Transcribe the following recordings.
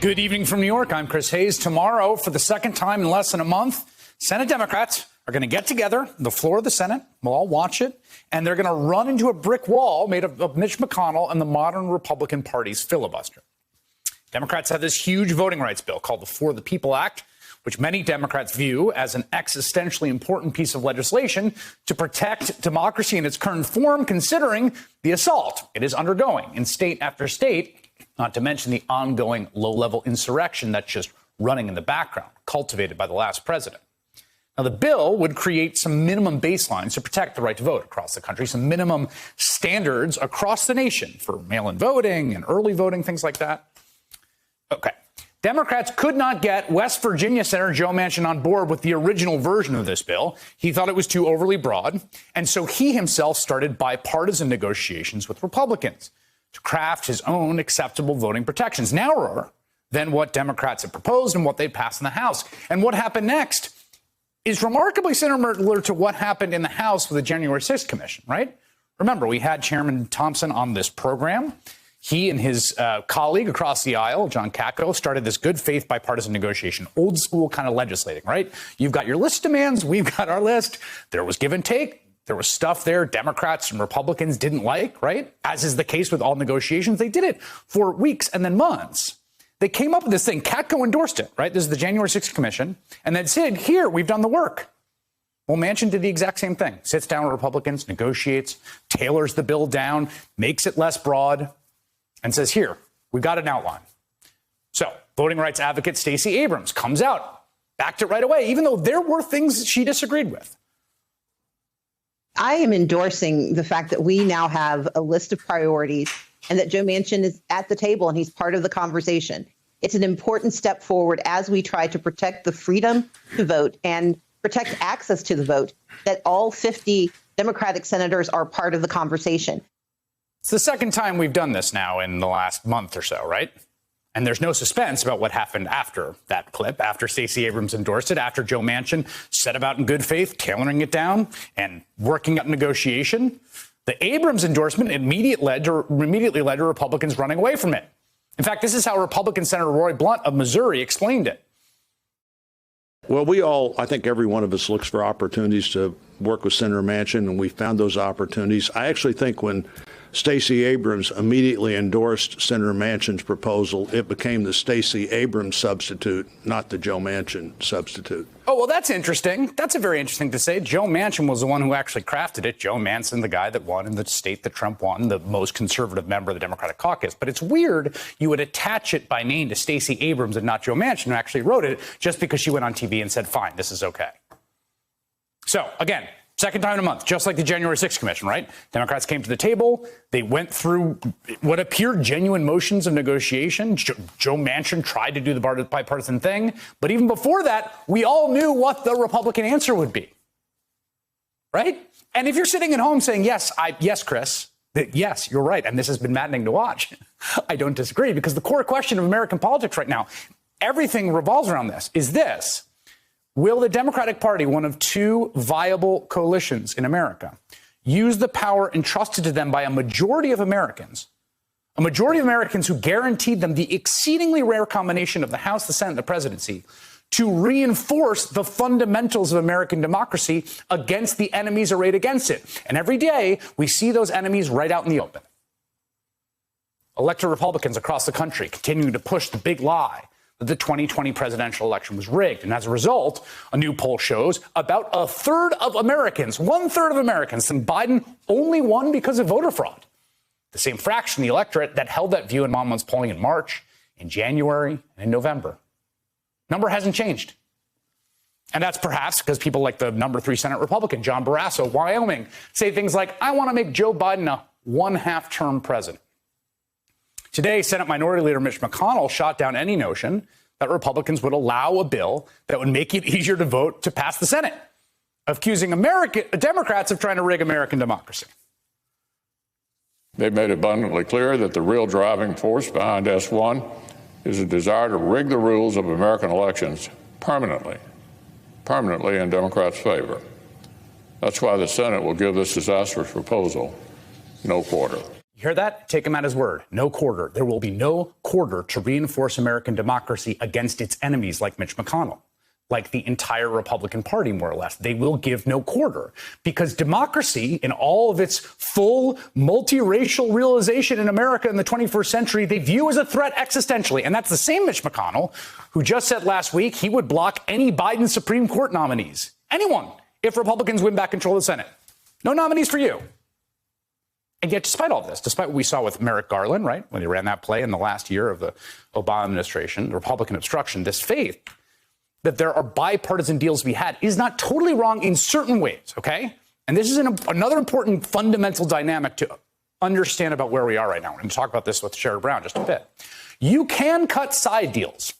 Good evening from New York. I'm Chris Hayes. Tomorrow, for the second time in less than a month, Senate Democrats are going to get together on the floor of the Senate. We'll all watch it. And they're going to run into a brick wall made of Mitch McConnell and the modern Republican Party's filibuster. Democrats have this huge voting rights bill called the For the People Act, which many Democrats view as an existentially important piece of legislation to protect democracy in its current form, considering the assault it is undergoing in state after state, not to mention the ongoing low-level insurrection that's just running in the background, cultivated by the last president. Now, the bill would create some minimum baselines to protect the right to vote across the country, some minimum standards across the nation for mail-in voting and early voting, things like that. Okay. Democrats could not get West Virginia Senator Joe Manchin on board with the original version of this bill. He thought it was too overly broad, and so he himself started bipartisan negotiations with Republicans to craft his own acceptable voting protections, narrower than what Democrats had proposed and what they'd passed in the House. And what happened next is remarkably similar to what happened in the House with the January 6th Commission, right? Remember, we had Chairman Thompson on this program. He and his colleague across the aisle, John Katko, started this good faith bipartisan negotiation, old school kind of legislating, right? You've got your list demands. We've got our list. There was give and take. There was stuff there Democrats and Republicans didn't like, right? As is the case with all negotiations. They did it for weeks and then months. They came up with this thing. Katko endorsed it, right? This is the January 6th Commission. And then said, here, we've done the work. Well, Manchin did the exact same thing. Sits down with Republicans, negotiates, tailors the bill down, makes it less broad, and says, here, we've got an outline. So voting rights advocate Stacey Abrams comes out, backed it right away, even though there were things that she disagreed with. I am endorsing the fact that we now have a list of priorities and that Joe Manchin is at the table and he's part of the conversation. It's an important step forward as we try to protect the freedom to vote and protect access to the vote, that all 50 Democratic senators are part of the conversation. It's the second time we've done this now in the last month or so, right? And there's no suspense about what happened after that clip, after Stacey Abrams endorsed it, after Joe Manchin set about in good faith, tailoring it down and working up negotiation. The Abrams endorsement immediately led to Republicans running away from it. In fact, this is how Republican Senator Roy Blunt of Missouri explained it. Well, I think every one of us looks for opportunities to work with Senator Manchin, and we found those opportunities. I actually think when Stacey Abrams immediately endorsed Senator Manchin's proposal, it became the Stacey Abrams substitute, not the Joe Manchin substitute. Oh, well, that's interesting. That's a very interesting to say. Joe Manchin was the one who actually crafted it. Joe Manchin, the guy that won in the state that Trump won, the most conservative member of the Democratic caucus. But it's weird you would attach it by name to Stacey Abrams and not Joe Manchin, who actually wrote it, just because she went on TV and said, fine, this is okay. So, again, second time in a month, just like the January 6th Commission, right? Democrats came to the table. They went through what appeared genuine motions of negotiation. Joe Manchin tried to do the bipartisan thing. But even before that, we all knew what the Republican answer would be, right? And if you're sitting at home saying, yes, Chris, yes, you're right, and this has been maddening to watch, I don't disagree, because the core question of American politics right now, everything revolves around this, is this. Will the Democratic Party, one of two viable coalitions in America, use the power entrusted to them by a majority of Americans who guaranteed them the exceedingly rare combination of the House, the Senate, and the presidency, to reinforce the fundamentals of American democracy against the enemies arrayed against it? And every day, we see those enemies right out in the open. Elected Republicans across the country continuing to push the big lie that the 2020 presidential election was rigged. And as a result, a new poll shows about a third of Americans, 1/3 of Americans, think Biden only won because of voter fraud. The same fraction of the electorate that held that view in Monmouth's polling in March, in January, and in November. Number hasn't changed. And that's perhaps because people like the number 3 Senate Republican, John Barrasso, Wyoming, say things like, I want to make Joe Biden a 1/2-term president. Today, Senate Minority Leader Mitch McConnell shot down any notion that Republicans would allow a bill that would make it easier to vote to pass the Senate, accusing Democrats of trying to rig American democracy. They've made abundantly clear that the real driving force behind S1 is a desire to rig the rules of American elections permanently in Democrats' favor. That's why the Senate will give this disastrous proposal no quarter. You hear that? Take him at his word. No quarter. There will be no quarter to reinforce American democracy against its enemies like Mitch McConnell, like the entire Republican Party, more or less. They will give no quarter because democracy in all of its full multiracial realization in America in the 21st century, they view as a threat existentially. And that's the same Mitch McConnell who just said last week he would block any Biden Supreme Court nominees, anyone, if Republicans win back control of the Senate. No nominees for you. And yet, despite all this, despite what we saw with Merrick Garland, right, when he ran that play in the last year of the Obama administration, the Republican obstruction, this faith that there are bipartisan deals to be had is not totally wrong in certain ways, okay? And this is another important fundamental dynamic to understand about where we are right now. We're going to talk about this with Sherrod Brown just a bit. You can cut side deals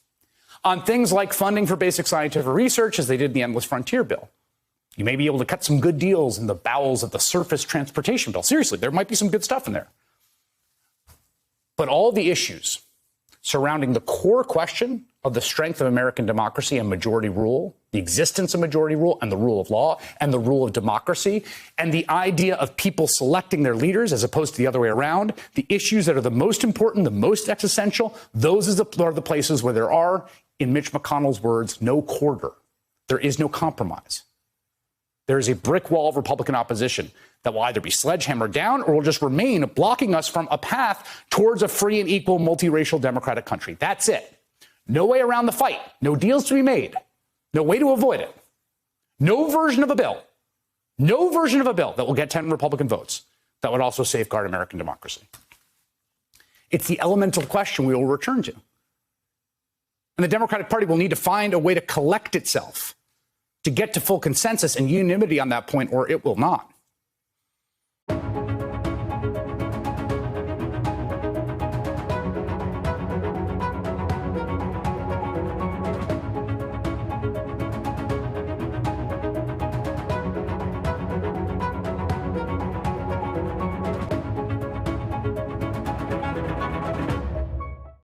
on things like funding for basic scientific research, as they did in the Endless Frontier bill. You may be able to cut some good deals in the bowels of the surface transportation bill. Seriously, there might be some good stuff in there. But all the issues surrounding the core question of the strength of American democracy and majority rule, the existence of majority rule and the rule of law and the rule of democracy, and the idea of people selecting their leaders as opposed to the other way around, the issues that are the most important, the most existential, those are the places where there are, in Mitch McConnell's words, no quarter. There is no compromise. There is a brick wall of Republican opposition that will either be sledgehammered down or will just remain blocking us from a path towards a free and equal multiracial democratic country. That's it. No way around the fight. No deals to be made. No way to avoid it. No version of a bill. No version of a bill that will get 10 Republican votes that would also safeguard American democracy. It's the elemental question we will return to. And the Democratic Party will need to find a way to collect itself to get to full consensus and unanimity on that point, or it will not.